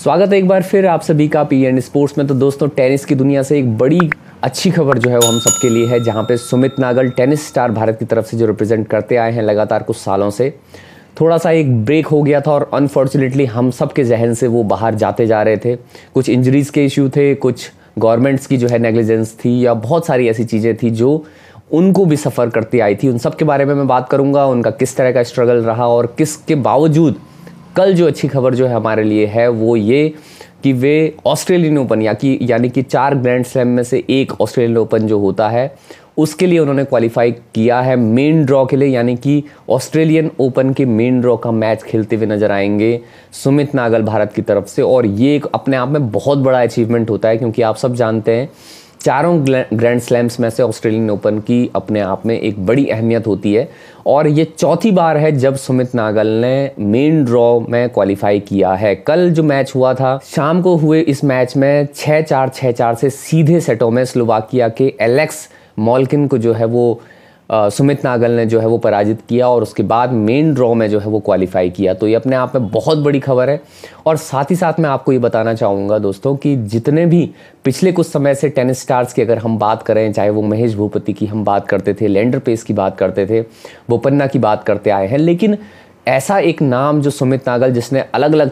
स्वागत है एक बार फिर आप सभी का पी एंड स्पोर्ट्स में। तो दोस्तों, टेनिस की दुनिया से एक बड़ी अच्छी खबर जो है वो हम सबके लिए है, जहां पे सुमित नागल टेनिस स्टार भारत की तरफ से जो रिप्रेजेंट करते आए हैं लगातार कुछ सालों से, थोड़ा सा एक ब्रेक हो गया था और अनफॉर्चुनेटली हम सब के जहन से वो बाहर जाते जा रहे थे। कुछ इंजरीज के इशू थे, कुछ गवर्नमेंट्स की जो है नेग्लिजेंस थी, या बहुत सारी ऐसी चीज़ें थी जो उनको भी सफ़र करती आई थी। उन सब के बारे में मैं बात करूंगा, उनका किस तरह का स्ट्रगल रहा और किसके बावजूद कल जो अच्छी खबर जो है हमारे लिए है वो ये कि वे ऑस्ट्रेलियन ओपन यानी कि 4 ग्रैंड स्लैम में से एक ऑस्ट्रेलियन ओपन जो होता है उसके लिए उन्होंने क्वालिफाई किया है मेन ड्रॉ के लिए, यानी कि ऑस्ट्रेलियन ओपन के मेन ड्रॉ का मैच खेलते हुए नजर आएंगे सुमित नागल भारत की तरफ से। और ये एक अपने आप में बहुत बड़ा अचीवमेंट होता है, क्योंकि आप सब जानते हैं चारों ग्रैंड स्लैम्स में से ऑस्ट्रेलियन ओपन की अपने आप में एक बड़ी अहमियत होती है। और ये चौथी बार है जब सुमित नागल ने मेन ड्रॉ में क्वालिफाई किया है। कल जो मैच हुआ था, शाम को हुए इस मैच में 6-4, 6-4 से सीधे सेटों में स्लोवाकिया के एलेक्स मोल्किन को जो है वो सुमित नागल ने जो है वो पराजित किया और उसके बाद मेन ड्रॉ में जो है वो क्वालिफाई किया। तो ये अपने आप में बहुत बड़ी खबर है। और साथ ही साथ मैं आपको ये बताना चाहूँगा दोस्तों कि जितने भी पिछले कुछ समय से टेनिस स्टार्स की अगर हम बात करें, चाहे वो महेश भूपति की हम बात करते थे, लेंडर पेस की बात करते थे, बोपन्ना की बात करते आए हैं, लेकिन ऐसा एक नाम जो सुमित नागल, जिसने अलग अलग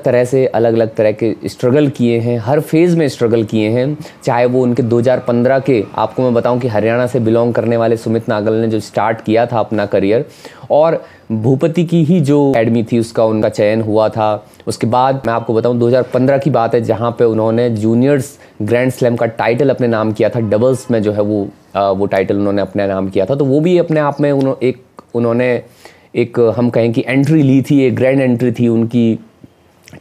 तरह के स्ट्रगल किए हैं, हर फेज़ में स्ट्रगल किए हैं, चाहे वो उनके 2015 के, आपको मैं बताऊं कि हरियाणा से बिलोंग करने वाले सुमित नागल ने जो स्टार्ट किया था अपना करियर, और भूपति की ही जो एकेडमी थी उसका उनका चयन हुआ था। उसके बाद मैं आपको बताऊं 2015 की बात है, जहां पे उन्होंने जूनियर्स ग्रैंड स्लैम का टाइटल अपने नाम किया था। डबल्स में जो है वो टाइटल उन्होंने अपने नाम किया था। तो वो भी अपने आप में उन्होंने एक हम कहें कि एंट्री ली थी, एक ग्रैंड एंट्री थी उनकी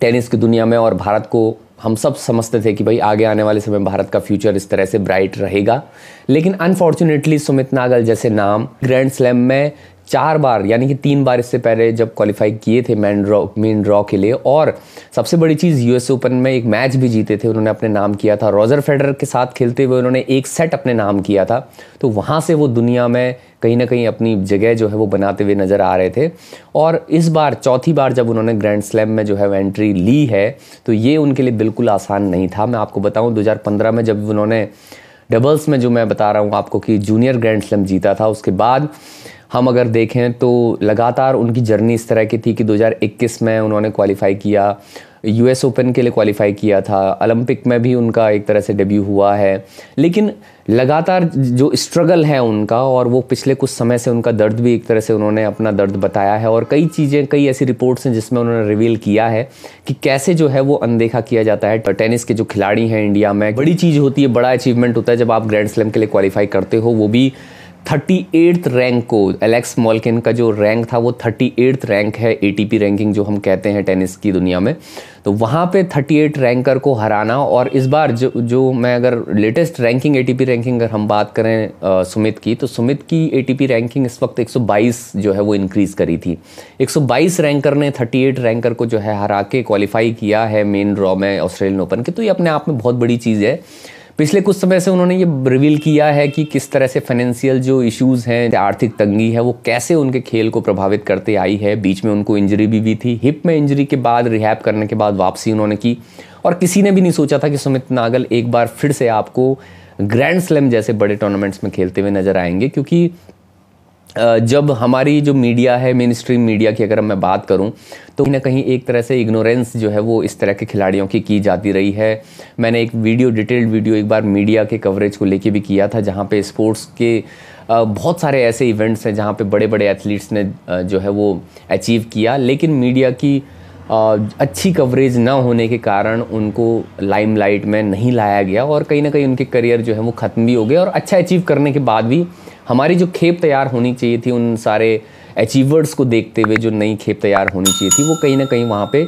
टेनिस की दुनिया में। और भारत को हम सब समझते थे कि भाई आगे आने वाले समय भारत का फ्यूचर इस तरह से ब्राइट रहेगा। लेकिन अनफॉर्चुनेटली सुमित नागल जैसे नाम ग्रैंड स्लैम में 4 बार, यानी कि 3 बार इससे पहले जब क्वालिफाई किए थे मेन ड्रॉ के लिए, और सबसे बड़ी चीज़ यूएस ओपन में एक मैच भी जीते थे, उन्होंने अपने नाम किया था। रॉजर फेडरर के साथ खेलते हुए उन्होंने एक सेट अपने नाम किया था। तो वहाँ से वो दुनिया में कहीं ना कहीं अपनी जगह जो है वो बनाते हुए नज़र आ रहे थे। और इस बार चौथी बार जब उन्होंने ग्रैंड स्लैम में जो है वो एंट्री ली है, तो ये उनके लिए बिल्कुल आसान नहीं था। मैं आपको बताऊँ 2015 में जब उन्होंने डबल्स में, जो मैं बता रहा हूँ आपको कि जूनियर ग्रैंड स्लैम जीता था, उसके बाद हम अगर देखें तो लगातार उनकी जर्नी इस तरह की थी कि 2021 में उन्होंने क्वालिफाई किया, यूएस ओपन के लिए क्वालिफाई किया था, ओलंपिक में भी उनका एक तरह से डेब्यू हुआ है। लेकिन लगातार जो स्ट्रगल है उनका, और वो पिछले कुछ समय से उनका दर्द भी एक तरह से उन्होंने अपना दर्द बताया है, और कई ऐसी रिपोर्ट्स हैं जिसमें उन्होंने रिवील किया है कि कैसे जो है वो अनदेखा किया जाता है। टेनिस के जो खिलाड़ी हैं इंडिया में, बड़ी चीज़ होती है, बड़ा अचीवमेंट होता है जब आप ग्रैंड स्लैम के लिए क्वालिफाई करते हो, वो भी 38th रैंक को। एलेक्स मोल्किन का जो रैंक था वो 38th रैंक है, एटीपी रैंकिंग जो हम कहते हैं टेनिस की दुनिया में। तो वहाँ पे 38 रैंकर को हराना, और इस बार जो मैं अगर लेटेस्ट रैंकिंग, एटीपी रैंकिंग अगर हम बात करें सुमित की, तो सुमित की एटीपी रैंकिंग इस वक्त 122 जो है वो इंक्रीज़ करी थी। 122 रैंकर ने 38 रैंकर को जो है हरा के क्वालिफाई किया है मेन ड्रॉ में ऑस्ट्रेलियन ओपन के। तो ये अपने आप में बहुत बड़ी चीज़ है। पिछले कुछ समय से उन्होंने ये रिवील किया है कि किस तरह से फाइनेंशियल जो इश्यूज़ हैं, आर्थिक तंगी है, वो कैसे उनके खेल को प्रभावित करते आई है। बीच में उनको इंजरी भी थी, हिप में इंजरी के बाद रिहैब करने के बाद वापसी उन्होंने की, और किसी ने भी नहीं सोचा था कि सुमित नागल एक बार फिर से आपको ग्रैंड स्लैम जैसे बड़े टूर्नामेंट्स में खेलते हुए नजर आएंगे। क्योंकि जब हमारी जो मीडिया है, मेन स्ट्रीम मीडिया की अगर मैं बात करूं, तो कहीं ना कहीं एक तरह से इग्नोरेंस जो है वो इस तरह के खिलाड़ियों की जाती रही है। मैंने एक डिटेल्ड वीडियो एक बार मीडिया के कवरेज को लेके भी किया था, जहां पे स्पोर्ट्स के बहुत सारे ऐसे इवेंट्स हैं जहां पे बड़े बड़े एथलीट्स ने जो है वो अचीव किया, लेकिन मीडिया की अच्छी कवरेज ना होने के कारण उनको लाइमलाइट में नहीं लाया गया, और कहीं ना कहीं उनके करियर जो है वो ख़त्म भी हो गए। और अच्छा अचीव करने के बाद भी हमारी जो खेप तैयार होनी चाहिए थी, उन सारे अचीवर्स को देखते हुए जो नई खेप तैयार होनी चाहिए थी, वो कहीं ना कहीं वहाँ पे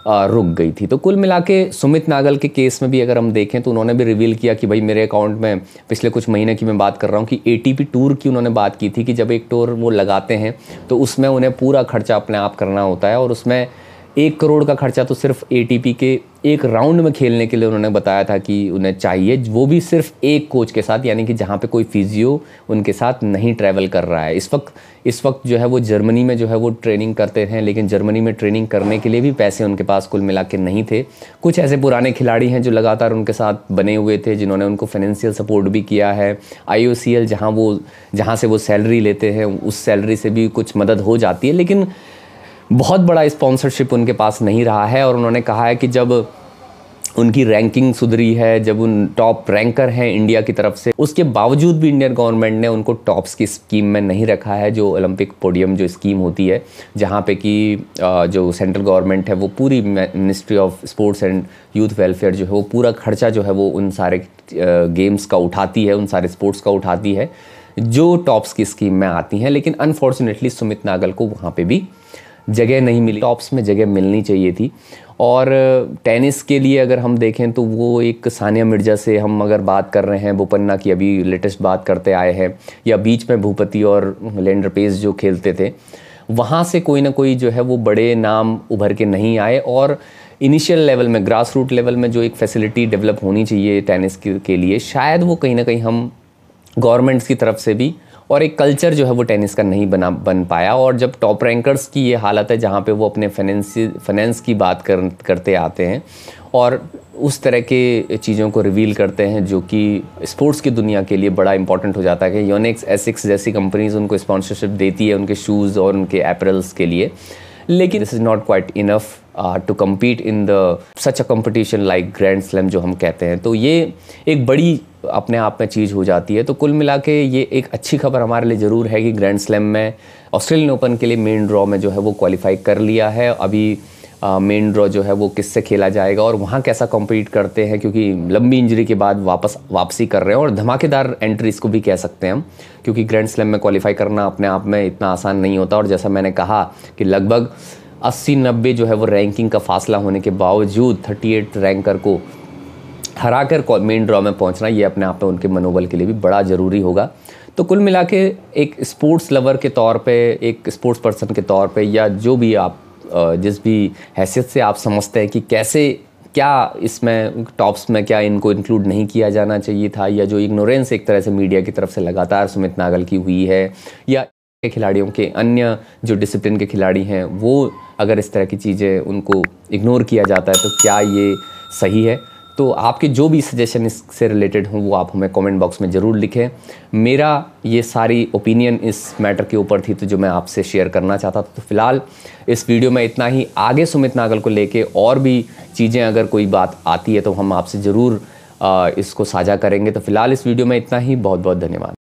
रुक गई थी। तो कुल मिला के सुमित नागल के केस में भी अगर हम देखें तो उन्होंने भी रिवील किया कि भाई मेरे अकाउंट में, पिछले कुछ महीने की मैं बात कर रहा हूँ, कि एटीपी टूर की उन्होंने बात की थी कि जब एक टूर वो लगाते हैं तो उसमें उन्हें पूरा खर्चा अपने आप करना होता है, और उसमें 1 करोड़ का खर्चा तो सिर्फ एटीपी के एक राउंड में खेलने के लिए उन्होंने बताया था कि उन्हें चाहिए, वो भी सिर्फ एक कोच के साथ, यानी कि जहाँ पे कोई फिजियो उनके साथ नहीं ट्रैवल कर रहा है। इस वक्त जो है वो जर्मनी में जो है वो ट्रेनिंग करते हैं, लेकिन जर्मनी में ट्रेनिंग करने के लिए भी पैसे उनके पास कुल मिला के नहीं थे। कुछ ऐसे पुराने खिलाड़ी हैं जो लगातार उनके साथ बने हुए थे, जिन्होंने उनको फाइनेंशियल सपोर्ट भी किया है। IOCL जहाँ से वो सैलरी लेते हैं, उस सैलरी से भी कुछ मदद हो जाती है, लेकिन बहुत बड़ा स्पॉन्सरशिप उनके पास नहीं रहा है। और उन्होंने कहा है कि जब उनकी रैंकिंग सुधरी है, जब उन टॉप रैंकर हैं इंडिया की तरफ से, उसके बावजूद भी इंडियन गवर्नमेंट ने उनको टॉप्स की स्कीम में नहीं रखा है, जो ओलंपिक पोडियम जो स्कीम होती है, जहाँ पे कि जो सेंट्रल गवर्नमेंट है वो पूरी ministry of sports and youth welfare जो है वो पूरा खर्चा जो है वो उन सारे गेम्स का उठाती है, उन सारे स्पोर्ट्स का उठाती है जो टॉप्स की स्कीम में आती हैं। लेकिन अनफॉर्चुनेटली सुमित नागल को वहाँ पे भी जगह नहीं मिली, टॉप्स में जगह मिलनी चाहिए थी। और टेनिस के लिए अगर हम देखें तो वो एक सानिया मिर्ज़ा से हम अगर बात कर रहे हैं, बोपन्ना की अभी लेटेस्ट बात करते आए हैं, या बीच में भूपति और लेंडर पेस जो खेलते थे, वहाँ से कोई ना कोई जो है वो बड़े नाम उभर के नहीं आए। और इनिशियल लेवल में, ग्रास रूट लेवल में जो एक फैसिलिटी डेवलप होनी चाहिए टेनिस के लिए, शायद वो कहीं ना कहीं हम गवर्नमेंट्स की तरफ से भी, और एक कल्चर जो है वो टेनिस का नहीं बन पाया। और जब टॉप रैंकर्स की ये हालत है जहाँ पे वो अपने फाइनेंस की बात करते आते हैं और उस तरह के चीज़ों को रिवील करते हैं जो कि स्पोर्ट्स की दुनिया के लिए बड़ा इंपॉर्टेंट हो जाता है, कि योनेक्स, एसिक्स जैसी कंपनीज उनको स्पॉन्सरशिप देती है उनके शूज़ और उनके एपरल्स के लिए, लेकिन this is not quite enough to compete in the such a competition like grand slam जो हम कहते हैं। तो ये एक बड़ी अपने आप में चीज़ हो जाती है। तो कुल मिला के ये एक अच्छी खबर हमारे लिए ज़रूर है कि ग्रैंड स्लैम में ऑस्ट्रेलियन ओपन के लिए मेन ड्रॉ में जो है वो क्वालिफाई कर लिया है। अभी मेन ड्रॉ जो है वो किससे खेला जाएगा और वहाँ कैसा कम्पीट करते हैं, क्योंकि लंबी इंजरी के बाद वापसी कर रहे हैं और धमाकेदार एंट्री इसको भी कह सकते हैं हम, क्योंकि ग्रैंड स्लैम में क्वालिफाई करना अपने आप में इतना आसान नहीं होता। और जैसा मैंने कहा कि लगभग 80-90 जो है वो रैंकिंग का फासला होने के बावजूद 38 रैंकर को हराकर मेन ड्रॉ में पहुंचना, ये अपने आप में उनके मनोबल के लिए भी बड़ा ज़रूरी होगा। तो कुल मिला के एक स्पोर्ट्स लवर के तौर पे, एक स्पोर्ट्स पर्सन के तौर पे, या जो भी आप जिस भी हैसियत से आप समझते हैं कि कैसे, क्या इसमें टॉप्स में क्या इनको इंक्लूड नहीं किया जाना चाहिए था, या जो इग्नोरेंस एक तरह से मीडिया की तरफ से लगातार सुमित नागल की हुई है, या खिलाड़ियों के अन्य जो डिसिप्लिन के खिलाड़ी हैं वो अगर इस तरह की चीज़ें उनको इग्नोर किया जाता है, तो क्या ये सही है? तो आपके जो भी सजेशन इससे रिलेटेड हों वो आप हमें कमेंट बॉक्स में ज़रूर लिखें। मेरा ये सारी ओपिनियन इस मैटर के ऊपर थी, तो जो मैं आपसे शेयर करना चाहता था। तो फिलहाल इस वीडियो में इतना ही। आगे सुमित नागल को लेके और भी चीज़ें अगर कोई बात आती है तो हम आपसे ज़रूर इसको साझा करेंगे। तो फिलहाल इस वीडियो में इतना ही। बहुत बहुत धन्यवाद।